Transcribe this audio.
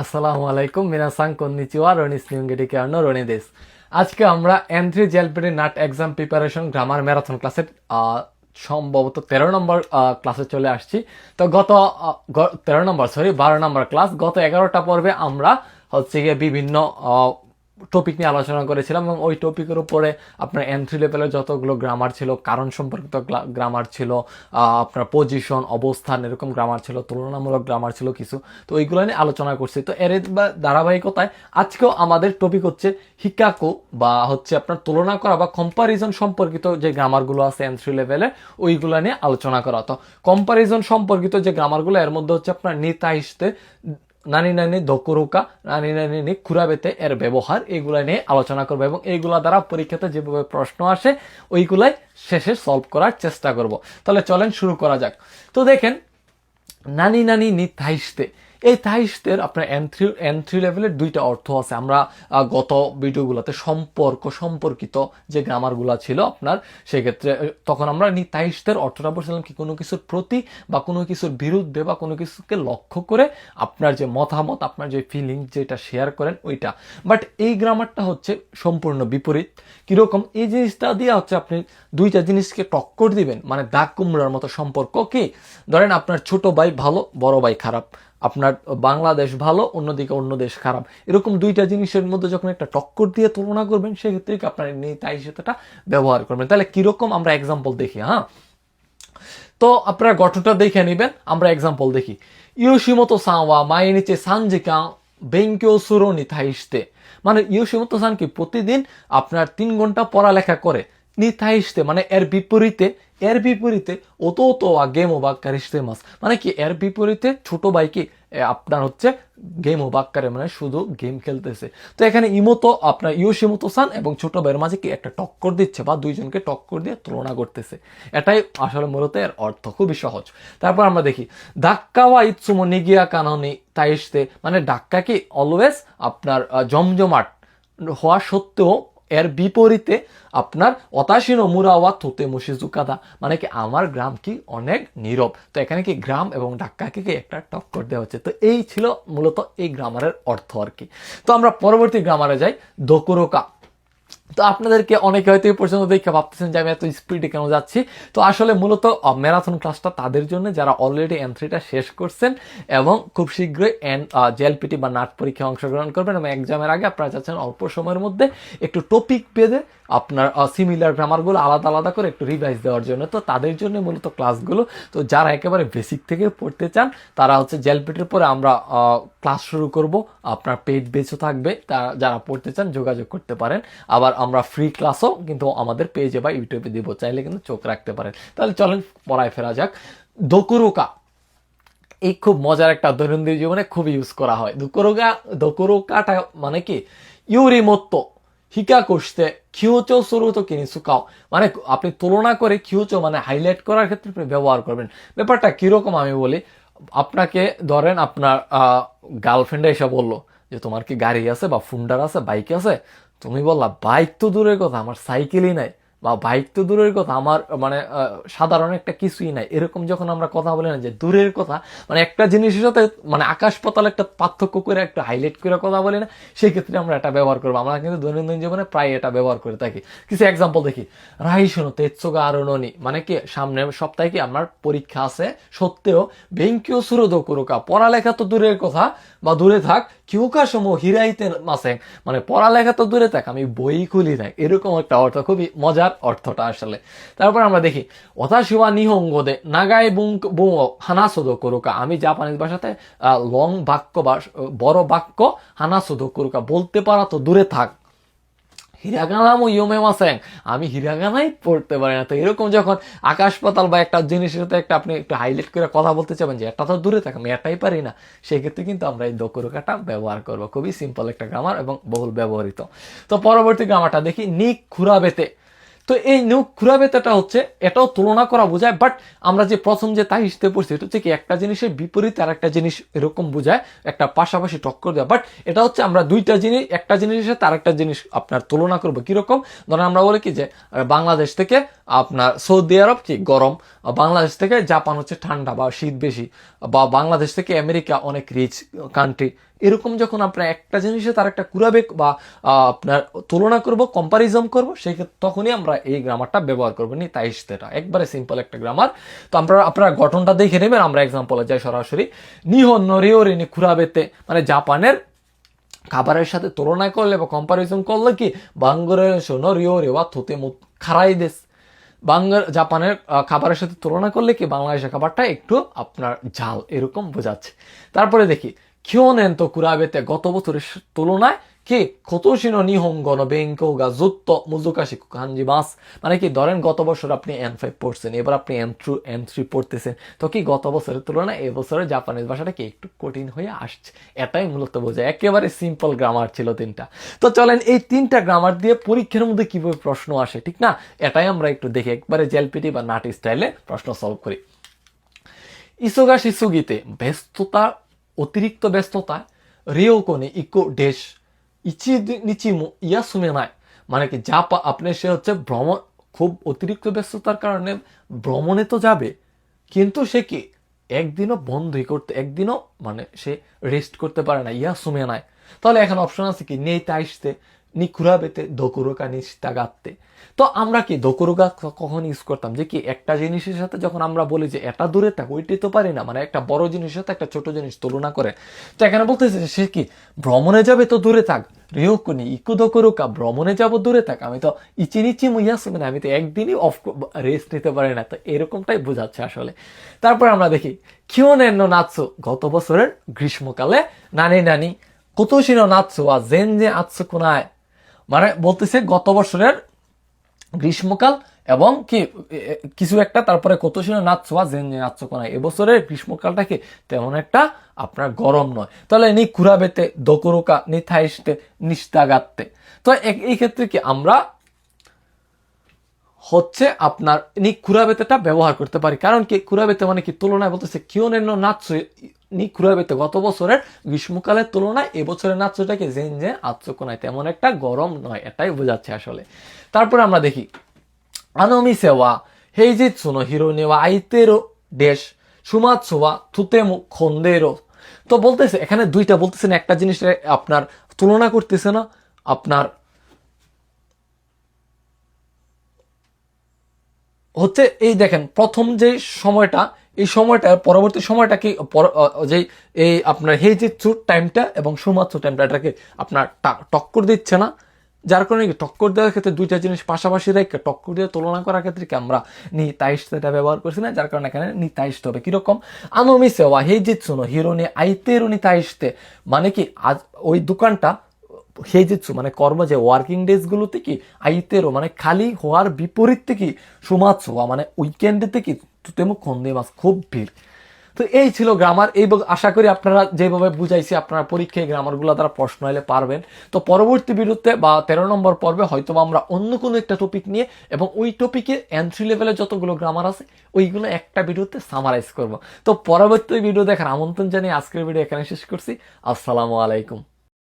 আসসালামু আলাইকুম মিনাসাং কন্নিচিওয়া রনিস নিউঙ্গেটিকে আনো রনি দেশ। আজকে আমরা এন্ট্রি জেলপিটি নাট এক্সাম প্রিপারেশন গ্রামার ম্যারাথন ক্লাসের সম্ভবত 13 নম্বর ক্লাসে চলে আসছি। তো গত 12 নম্বর ক্লাস, গত 11টা পর্বে আমরা হচ্ছে গিয়ে বিভিন্ন টপিক নিয়ে আলোচনা করেছিলাম এবং ওই টপিকের উপরে আপনার এন্ট্রি লেভেলের যতগুলো গ্রামার ছিল, কারণ সম্পর্কিত গ্রামার ছিল, আপনার পজিশন, অবস্থান, এরকম গ্রামার ছিল, তুলনামূলক গ্রামার ছিল কিছু। তো ওইগুলো নিয়ে আলোচনা করছি। তো এর ধারাবাহিকতায় আজকেও আমাদের টপিক হচ্ছে হিকাকো বা হচ্ছে আপনার তুলনা করা বা কম্পারিজন সম্পর্কিত যে গ্রামারগুলো আছে এন্ট্রি লেভেলে, ওইগুলো নিয়ে আলোচনা করা। তো কম্পারিজন সম্পর্কিত যে গ্রামারগুলো, এর মধ্যে হচ্ছে আপনার নিতাইশতে, নানি নানি দকুরুকা, নানি নানি খুরাবেতে এর ব্যবহার, এইগুলা নিয়ে আলোচনা করবো এবং এইগুলা দ্বারা পরীক্ষাতে যেভাবে প্রশ্ন আসে ওইগুলাই শেষে সলভ করার চেষ্টা করব। তাহলে চলেন শুরু করা যাক। তো দেখেন, নানি নানি নি থাইশতে, এই থাইশতের আপনার এন্ট্রি লেভেলের দুইটা অর্থ আছে। আমরা গত ভিডিওগুলোতে সম্পর্কিত যে গ্রামারগুলো ছিল আপনার, সেক্ষেত্রে তখন আমরা নি থাইশতের অর্থটা বলছিলাম কি, কোনো কিছুর প্রতি বা কোনো কিছুর বিরুদ্ধে বা কোনো কিছুকে লক্ষ্য করে আপনার যে মতামত, আপনার যে ফিলিং যেটা শেয়ার করেন ওইটা। বাট এই গ্রামারটা হচ্ছে সম্পূর্ণ বিপরীত। কিরকম? এই জিনিসটা দিয়ে হচ্ছে আপনি দুইটা জিনিসকে টক্কর দিবেন, মানে দাগ কুমড়ার মতো সম্পর্ক। কি ধরেন, আপনার ছোট ভাই ভালো, বড় ভাই খারাপ, আপনার বাংলাদেশ ভালো, অন্যদিকে অন্য দেশ খারাপ, এরকম দুইটা জিনিসের মধ্যে যখন একটা টক্কর দিয়ে তুলনা করবেন, সেক্ষেত্রে আপনার তাই সেটা ব্যবহার করবেন। তাহলে কিরকম আমরা এক্সাম্পল দেখি। হ্যাঁ, তো আপনারা গঠনটা দেখে নেবেন, আমরা এক্সাম্পল দেখি। ইয়োশিমোতো সান ওয়া মাইনিচে সানজিকান বেঙ্কিও সুরো নি থাইশতে, মানে ইয়োশিমোতো সান কি প্রতিদিন আপনার 3 ঘন্টা পড়ালেখা করে। নি থাইশতে মানে এর বিপরীতে ওতো তো গেম ও বাক্কারিশতে মাস, মানে কি এর বিপরীতে ছোট ভাই কি আপনার হচ্ছে গেম ও বাক্কারে, মানে শুধু গেম খেলতেছে। তো এখানে ইমোতো আপনার ইয়োশিমোতো সান এবং ছোট ভাইয়ের মাঝে কি একটা টক্কর দিচ্ছে বা দুইজনকে টক্কর দিয়ে তুলনা করতেছে। এটাই আসলে মূলত এর অর্থ, খুবই সহজ। তারপর আমরা দেখি ধাক্কাওয়া ইৎসুমো নিগিয়া কাননি তাইশতে, মানে ধাক্কা কি অলওয়েজ আপনার জমজমাট হওয়া সত্ত্বেও এর বিপরীতে আপনার অতাশিনো মুরাওয়া থুতে মুশিজুকাদা, মানে কি আমার গ্রাম কি অনেক নীরব। তো এখানে কি গ্রাম এবং ধাক্কাকে কি একটা টক্কর দেওয়া হচ্ছে। তো এই ছিল মূলত এই গ্রামারের অর্থ আর কি। তো আমরা পরবর্তী গ্রামারে যাই, দোকুরোকা। তো আপনাদেরকে অনেকে হয়তো এই পর্যন্ত দেখে ভাবতেছেন যে আমি এত স্পিডে কেন যাচ্ছি। তো আসলে মূলত ম্যারাথন ক্লাসটা তাদের জন্য যারা অলরেডি এন্ট্রিটা শেষ করছেন এবং খুব শীঘ্রই জেএলপিটি বা নাট পরীক্ষায় অংশগ্রহণ করবেন এবং এক্সামের আগে আপনারা চাচ্ছেন অল্প সময়ের মধ্যে একটু টপিক বেঁধে আপনার সিমিলার গ্রামারগুলো আলাদা আলাদা করে একটু রিভাইজ দেওয়ার জন্য। তো তাদের জন্য মূলত ক্লাসগুলো। তো যারা একেবারে বেসিক থেকে পড়তে চান তারা হচ্ছে জেএলপিটির পরে আমরা ক্লাস শুরু করব, আপনার পেইড বেচও থাকবে, যারা পড়তে চান যোগাযোগ করতে পারেন। আবার আমরা ফ্রি ক্লাসও কিন্তু আমাদের পেজে বা ইউটিউবে দিব, চাইলে কিন্তু চোখ রাখতে পারেন। তাহলে চলেন পড়ায় ফেরা যাক। দোকুরুকা, এই খুব মজার একটা দৈনন্দিন জীবনে খুব ইউজ করা হয়। দোকুরুকাটা মানে কি ইউরি মত্তো হিকা করতে কিউচো সুরুতো কিনি সুকাও, মানে আপনি তুলনা করে কিউচো মানে হাইলাইট করার ক্ষেত্রে আপনি ব্যবহার করবেন। ব্যাপারটা কিরকম আমি বলি, আপনাকে ধরেন আপনার গার্লফ্রেন্ডে এসে বললো যে তোমার কি গাড়ি আছে বা ফুন্ডার আছে, বাইক আছে। তুমি বললা বাইক তো দূরের কথা, আমার সাইকেলই নাই, বা বাইক তো দূরের কথা, আমার মানে সাধারণ একটা কিছুই নাই। এরকম যখন আমরা কথা বলি না, যে দূরের কথা মানে একটা জিনিসের সাথে মানে আকাশ পাতাল একটা পার্থক্য করে একটা হাইলাইট করে কথা বলি না, সেই ক্ষেত্রে আমরা এটা ব্যবহার করবো। আমরা কিন্তু দৈনন্দিন জীবনে প্রায় এটা ব্যবহার করে থাকি। কিছু এক্সাম্পল দেখি। রাহি শোনো তেৎসোগা আরোনি, মানে কি সামনের সপ্তাহে কি আমার পরীক্ষা আছে সত্ত্বেও বেঙ্কিও সুরোদো কুরুকা, পড়ালেখা তো দূরের কথা বা দূরে থাক, কিউকা সময় হিরাইতে মাসে, মানে পড়ালেখা তো দূরে থাক আমি বই খুলি নাই, এরকম একটা অর্থ, খুবই মজার অর্থটা আসলে। তারপর আমরা দেখি ওতাশিওয়া নিহঙ্গদে নাগাই বুং হানাসোদো কুরুকা, আমি জাপানিজ ভাষাতে লং বাক্য বা বড় বাক্য হানাসোদো কুরুকা, বলতে পারা তো দূরে থাক। হিরাগানামো ইয়োমে মাসেন, আমি হিরাগানাই পড়তে পারি না। তো এরকম যখন আকাশ পাতাল বা একটা জিনিসের সাথে একটা আপনি একটু হাইলাইট করে কথা বলতে চাবেন যে এটা তো দূরে থাকে, আমি এটাই পারি না, সেক্ষেত্রে কিন্তু আমরা এই দোকুরুকাটা ব্যবহার করবো। খুবই সিম্পল একটা গ্রামার এবং বহুল ব্যবহৃত। তো পরবর্তী গ্রামারটা দেখি, নিক খুরাবেতে। তো এই নিক খুরাবেতেটা হচ্ছে এটাও তুলনা করা বোঝায়, বাট আমরা যে প্রথম যে তাই হিসেবে পড়ছি এটা হচ্ছে কি একটা জিনিসের বিপরীতে আর একটা জিনিস এরকম বোঝায়, একটা পাশাপাশি টক্কর দেওয়া। বাট এটা হচ্ছে আমরা দুইটা জিনিস, একটা জিনিসের সাথে আরেকটা জিনিস আপনার তুলনা করবো। কিরকম? ধরেন আমরা বলি কি যে বাংলাদেশ থেকে আপনার সৌদি আরব কি গরম, বাংলাদেশ থেকে জাপান হচ্ছে ঠান্ডা বা শীত বেশি, বা বাংলাদেশ থেকে আমেরিকা অনেক রিচ কান্ট্রি। এরকম যখন আপনার একটা জিনিসে তার একটা কুরাবে বা আপনার তুলনা করব, কম্পারিজম করব, সেই তখনই আমরা এই গ্রামারটা ব্যবহার করবো। নি তাইশতেটা একবারে সিম্পল একটা গ্রামার। তো আপনারা গঠনটা দেখে নেবেন। আমরা এক্সাম্পলে যাই সরাসরি। নিহন নরিওরি নি কুরাবেতে মানে জাপানের খাবারের সাথে তুলনা করলে বা কম্পারিজন করলে কি বাংলাদেশ নরিওরি ওয়া থুতে খারাই দেশ, জাপানের খাবারের সাথে তুলনা করলে কি বাংলাদেশের খাবারটা একটু আপনার ঝাল, এরকম বোঝাচ্ছে। তারপরে দেখি কিওনেন তো কুরাবেতে গত বছরের তুলনায় কি কোতোশিনো নিহঙ্গো নো বেঙ্কো গা জুত্তো মুজুকাশি কাঞ্জি মাস, মানে কি ধরেন গত বছর আপনি N5 পড়ছেন, এবার আপনি N3 পড়তেছেন, তো কি গত বছরের তুলনায় এবছরের জাপানিজ ভাষাটা কি একটু কঠিন হয়ে আসছে, এটাই মূলত বোঝায়। একেবারে সিম্পল গ্রামার ছিল তিনটা। তো চলেন এই তিনটা গ্রামার দিয়ে পরীক্ষার মধ্যে কিভাবে প্রশ্ন আসে, ঠিক না, এটাই আমরা একটু দেখি। একবারে জেলপিটি বা নাটি স্টাইলে প্রশ্ন সলভ করি। ইসোগাশি সুগিতে ব্যস্ততা, অতিরিক্ত ব্যস্ততা, রিওকোনে ইকো ডেশ ইচি নিচিমু ইয়াসুমে নাই, মানে কি আপনি সে হচ্ছে ভ্রমণ, খুব অতিরিক্ত ব্যস্ততার কারণে ভ্রমণে তো যাবে, কিন্তু সে কি একদিনও বন্ধই করতে, একদিনও মানে সে রেস্ট করতে পারে না, ইয়াসুমে নাই। তাহলে এখন অপশন আছে কি নেই তাইশতে নি কুরাবেতে দোকুরোকা নিস্তাগাতে। তো আমরা কি দোকুরোকা কখন ইউজ করতাম, যে কি একটা জিনিসের সাথে যখন আমরা বলি যে এটা দূরে থাক, ওইটাই তো পারি না, মানে একটা বড় জিনিসের সাথে একটা ছোট জিনিস তুলনা করে। তো এখানে বলতেছে যে সে কি ভ্রমণে যাবে তো দূরে থাক, রিওকুনি ইকু দোকুরোকা ভ্রমণে যাব দূরে থাক, আমি তো ইচিনিচি মুইয়াসুমে না, আমি তো একদিনই অফ রেস্ট নিতে পারি না। তো এরকমটাই বোঝাচ্ছে আসলে। তারপর আমরা দেখি কিওনেন নাৎসু গত বছরের গ্রীষ্মকালে নানি নানি কোতোশিনো নাৎসু ওয়া জেনজে আৎসু কোনায়, মানে বলতেছে গত বছরের গ্রীষ্মকাল এবং কি কিছু একটা, তারপরে কোতোশিনো নাৎসু ওয়া জেনজে আৎসু কোনায়, এবছরের গ্রীষ্মকালটা কি তেমন একটা আপনার গরম নয়। তাহলে নি কুরাবেতে দোকুরোকা নি থাইশতে নিস্তাগাতে। তো এই ক্ষেত্রে কি আমরা হচ্ছে আপনার নি কুরাবেতেটা ব্যবহার করতে পারি, কারণ কি কুরাবেতে মানে কি তুলনায় বলতেছে কিওনেন নাৎসু নি কুরাবেতে গত বছরের গ্রীষ্মকালের তুলনায় এবছরের নাৎসুটাকে জেনজে আৎসু কোনায় তেমন একটা গরম নয়, এটাই বোঝাচ্ছে আসলে। তারপরে আমরা দেখি আনোমিসে ওয়া হেইজিৎসু নো হিরোনে ওয়া আইতেরো ডেশ সুমাৎসু ওয়া থুতেমু খন্দেরো। তো বলতেছে এখানে দুইটা বলতেছে না, একটা জিনিস আপনার তুলনা করতেছে না, আপনার হচ্ছে এই দেখেন প্রথম যে সময়টা, এই সময়টা পরবর্তী সময়টা কি যে এই আপনার হেইজিৎসু টাইমটা এবং সুমাৎসু টাইমটা এটাকে আপনার টক্কর দিচ্ছে না, যার কারণে কি টক্কর দেওয়ার ক্ষেত্রে দুইটা জিনিস পাশাপাশি রেখে টক্কর দিয়ে তুলনা করার ক্ষেত্রে কি আমরা নি তাইশতেটা ব্যবহার করছি না, যার কারণে এখানে নি তাইশতে হবে। কিরকম আনোমিসে ওয়া হেইজিৎসু নো হিরোনি আইতেরো নি তাইশতে, মানে কি আজ ওই দোকানটা হেইজিৎসু মানে কর্ম যে ওয়ার্কিং ডেজ গুলোতে কি আইতেরো মানে খালি হওয়ার বিপরীত থেকে সুমাৎসু মানে উইকেন্ডে থেকে তুতেমু খন্দে মাস খুব ভিড়। তো এই ছিল গ্রামার। এই আশা করি আপনারা যেভাবে বুঝাইছি আপনারা পরীক্ষায় গ্রামারগুলো দ্বারা প্রশ্ন এলে পারবেন। তো পরবর্তী ভিডিওতে বা 13 নম্বর পর্বে হয়তো আমরা অন্য কোনো একটা টপিক নিয়ে এবং ওই টপিকে এন্ট্রি লেভেলে যতগুলো গ্রামার আছে ওইগুলো একটা ভিডিওতে সামারাইজ করব। তো পরবর্তী ভিডিও দেখার আমন্ত্রণ জানিয়ে আজকের ভিডিও এখানে শেষ করছি। আসসালামু আলাইকুম।